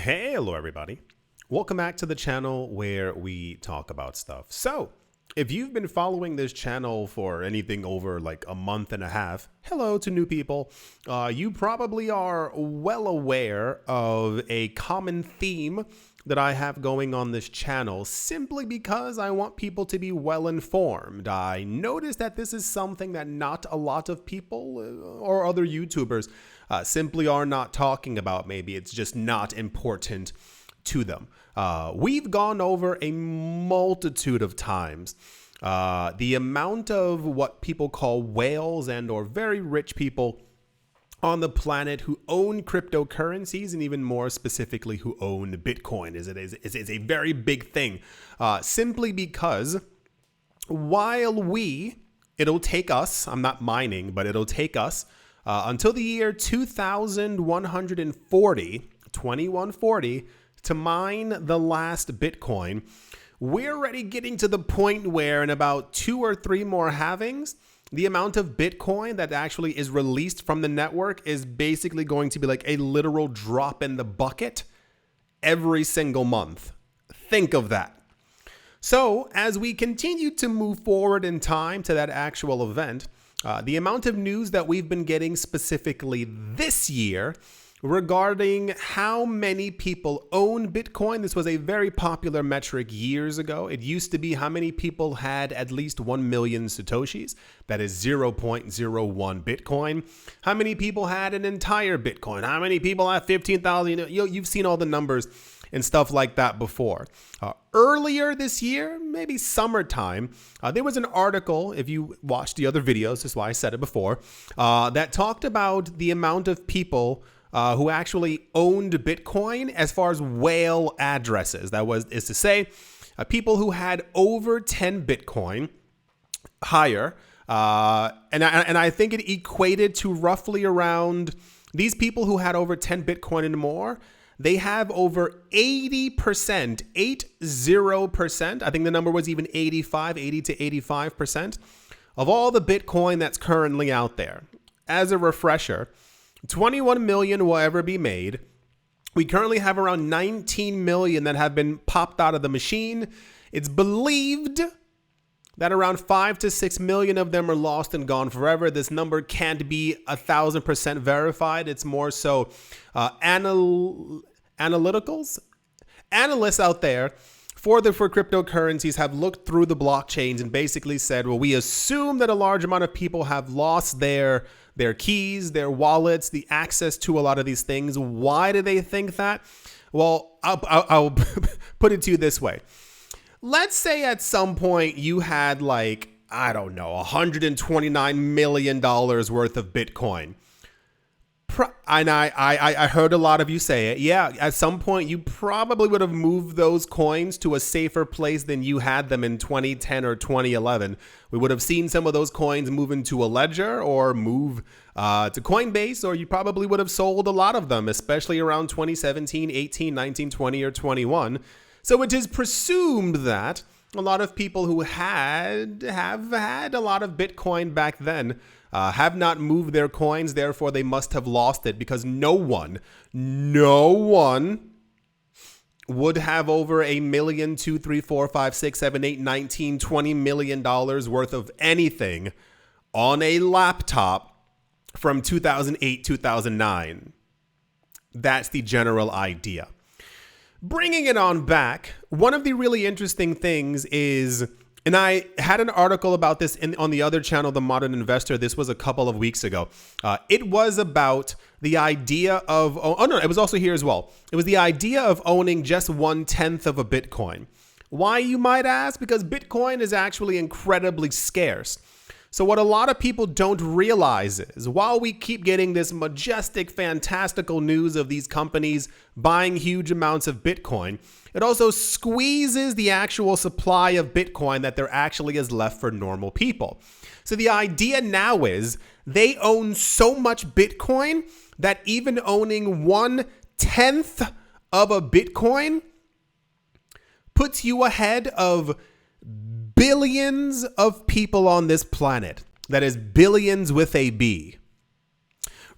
Hello everybody. Welcome back to the channel where we talk about stuff. So if you've been following this channel for anything over like a month and a half, hello to new people. You probably are well aware of a common theme that I have going on this channel simply because I want people to be well informed. I noticed that this is something that not a lot of people or other YouTubers simply are not talking about. Maybe it's just not important to them. We've gone over a multitude of times the amount of what people call whales and or very rich people on the planet who own cryptocurrencies, and even more specifically who own Bitcoin. Is a very big thing, simply because while it'll take us, I'm not mining, but it'll take us until the year 2140 to mine the last Bitcoin. We're already getting to the point where in about 2 or 3 more halvings, the amount of Bitcoin that actually is released from the network is basically going to be like a literal drop in the bucket every single month. Think of that. So as we continue to move forward in time to that actual event, the amount of news that we've been getting specifically this year regarding how many people own Bitcoin. This was a very popular metric years ago. It used to be how many people had at least 1 million Satoshis. That is 0.01 Bitcoin. How many people had an entire Bitcoin? How many people have 15,000? You've seen all the numbers and stuff like that before. Earlier this year, maybe summertime, there was an article, if you watched the other videos, that's why I said it before, that talked about the amount of people who actually owned Bitcoin as far as whale addresses. That is to say, people who had over 10 Bitcoin, higher, and I think it equated to roughly around, these people who had over 10 Bitcoin and more, they have over 80%, 80%, I think the number was even 80 to 85% of all the Bitcoin that's currently out there. As a refresher, 21 million will ever be made. We currently have around 19 million that have been popped out of the machine. It's believed that around 5 to 6 million of them are lost and gone forever. This number can't be 1,000% verified. It's more so analysts out there for cryptocurrencies have looked through the blockchains and basically said, well, we assume that a large amount of people have lost their keys, their wallets, the access to a lot of these things. Why do they think that? Well, I'll put it to you this way. Let's say at some point you had like, I don't know, $129 million worth of Bitcoin. And I heard a lot of you say it. Yeah, at some point you probably would have moved those coins to a safer place than you had them in 2010 or 2011. We would have seen some of those coins move into a ledger or move to Coinbase, or you probably would have sold a lot of them, especially around 2017, 18, 19, 20, or 21. So it is presumed that a lot of people who have had a lot of Bitcoin back then have not moved their coins, therefore they must have lost it, because no one would have over $1 million, 2, 3, 4, 5, 6, 7, 8, 19, $20 million worth of anything on a laptop from 2008, 2009. That's the general idea. Bringing it on back, one of the really interesting things is, and I had an article about this on the other channel, The Modern Investor. This was a couple of weeks ago. It was about the idea of, it was also here as well. It was the idea of owning just 1/10 of a Bitcoin. Why, you might ask? Because Bitcoin is actually incredibly scarce. So what a lot of people don't realize is, while we keep getting this majestic, fantastical news of these companies buying huge amounts of Bitcoin, it also squeezes the actual supply of Bitcoin that there actually is left for normal people. So the idea now is they own so much Bitcoin that even owning 1/10 of a Bitcoin puts you ahead of billions of people on this planet. That is billions with a B.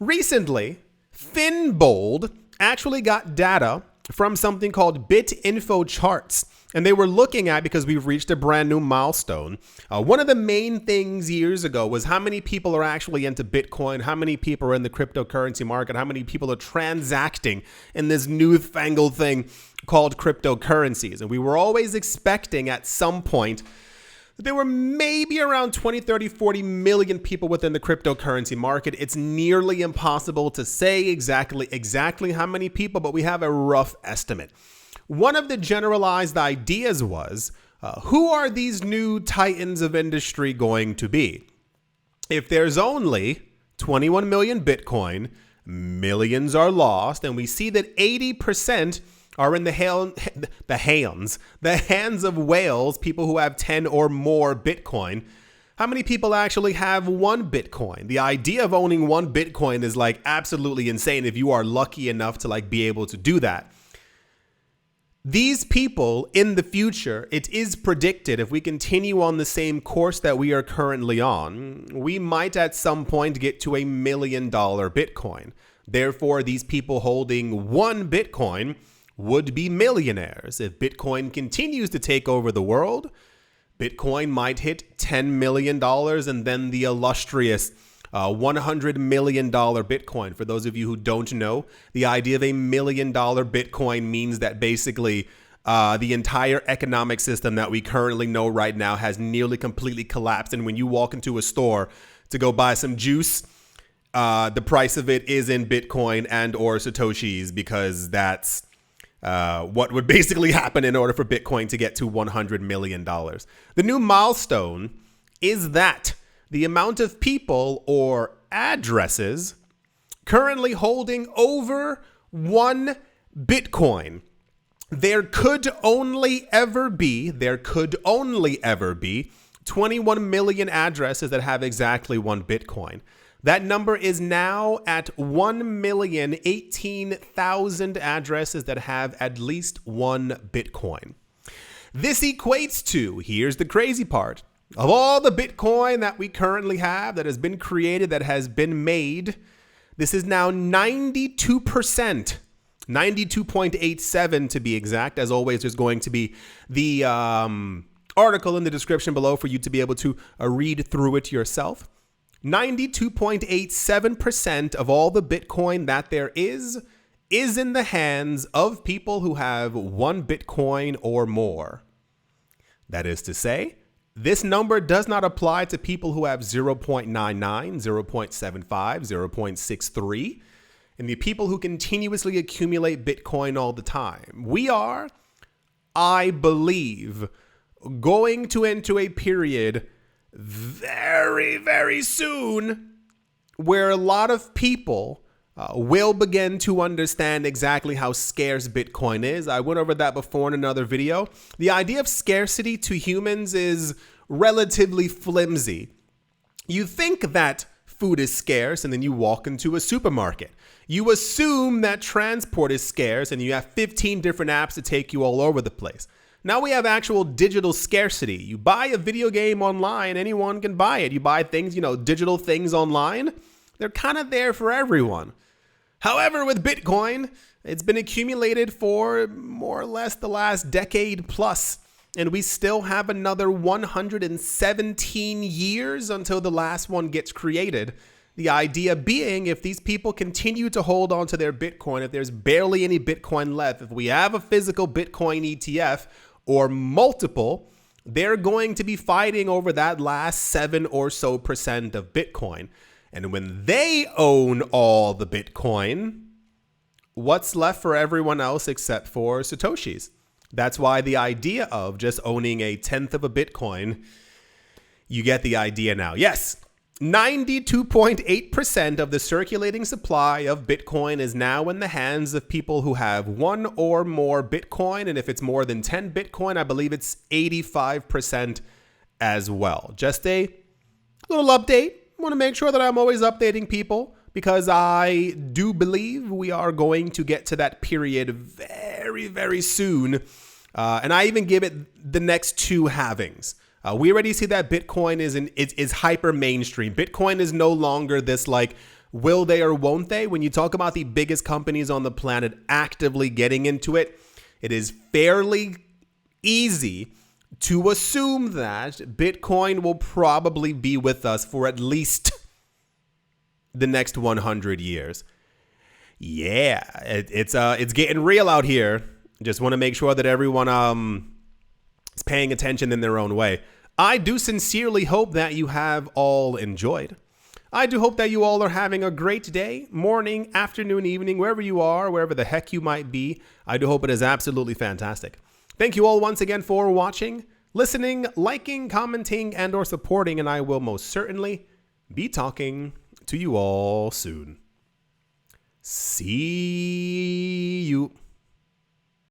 Recently, Finbold actually got data from something called BitInfo Charts. And they were looking at, because we've reached a brand new milestone. One of the main things years ago was how many people are actually into Bitcoin, how many people are in the cryptocurrency market, how many people are transacting in this newfangled thing called cryptocurrencies. And we were always expecting at some point that there were maybe around 20, 30, 40 million people within the cryptocurrency market. It's nearly impossible to say exactly how many people, but we have a rough estimate. One of the generalized ideas was, who are these new titans of industry going to be? If there's only 21 million Bitcoin, millions are lost, and we see that 80% are in the hands of whales, people who have 10 or more Bitcoin. How many people actually have one Bitcoin? The idea of owning one Bitcoin is like absolutely insane if you are lucky enough to like be able to do that. These people in the future, it is predicted, if we continue on the same course that we are currently on, we might at some point get to $1 million Bitcoin. Therefore, these people holding one Bitcoin would be millionaires. If Bitcoin continues to take over the world, Bitcoin might hit $10 million and then the illustrious $100 million Bitcoin. For those of you who don't know, the idea of $1 million Bitcoin means that basically the entire economic system that we currently know right now has nearly completely collapsed. And when you walk into a store to go buy some juice, the price of it is in Bitcoin and or Satoshis, because that's what would basically happen in order for Bitcoin to get to $100 million. The new milestone is that the amount of people or addresses currently holding over one Bitcoin. There could only ever be 21 million addresses that have exactly one Bitcoin. That number is now at 1,018,000 addresses that have at least one Bitcoin. This equates to, here's the crazy part, of all the Bitcoin that we currently have, that has been created, that has been made, this is now 92%, 92.87 to be exact. As always, there's going to be the article in the description below for you to be able to read through it yourself. 92.87% of all the Bitcoin that there is in the hands of people who have one Bitcoin or more. That is to say, this number does not apply to people who have 0.99, 0.75, 0.63, and the people who continuously accumulate Bitcoin all the time. We are, I believe, going to enter a period very, very soon where a lot of people will begin to understand exactly how scarce Bitcoin is. I went over that before in another video. The idea of scarcity to humans is relatively flimsy. You think that food is scarce and then you walk into a supermarket. You assume that transport is scarce and you have 15 different apps to take you all over the place. Now we have actual digital scarcity. You buy a video game online, anyone can buy it. You buy things, digital things online, they're kind of there for everyone. However, with Bitcoin, it's been accumulated for more or less the last decade plus, and we still have another 117 years until the last one gets created. The idea being, if these people continue to hold on to their Bitcoin, if there's barely any Bitcoin left, if we have a physical Bitcoin ETF or multiple, they're going to be fighting over that last 7 or so % of Bitcoin. And when they own all the Bitcoin, what's left for everyone else except for Satoshis? That's why the idea of just owning a 1/10 of a Bitcoin, you get the idea now. Yes, 92.8% of the circulating supply of Bitcoin is now in the hands of people who have one or more Bitcoin. And if it's more than 10 Bitcoin, I believe it's 85% as well. Just a little update. I want to make sure that I'm always updating people, because I do believe we are going to get to that period very, very soon. And I even give it the next 2 halvings. We already see that Bitcoin is hyper mainstream. Bitcoin is no longer this like Will they or won't they? When you talk about the biggest companies on the planet actively getting into it, it is fairly easy to assume that Bitcoin will probably be with us for at least the next 100 years. Yeah, it's getting real out here. Just want to make sure that everyone is paying attention in their own way. I do sincerely hope that you have all enjoyed. I do hope that you all are having a great day, morning, afternoon, evening, wherever you are, wherever the heck you might be. I do hope it is absolutely fantastic. Thank you all once again for watching, listening, liking, commenting, and or supporting, and I will most certainly be talking to you all soon. See you.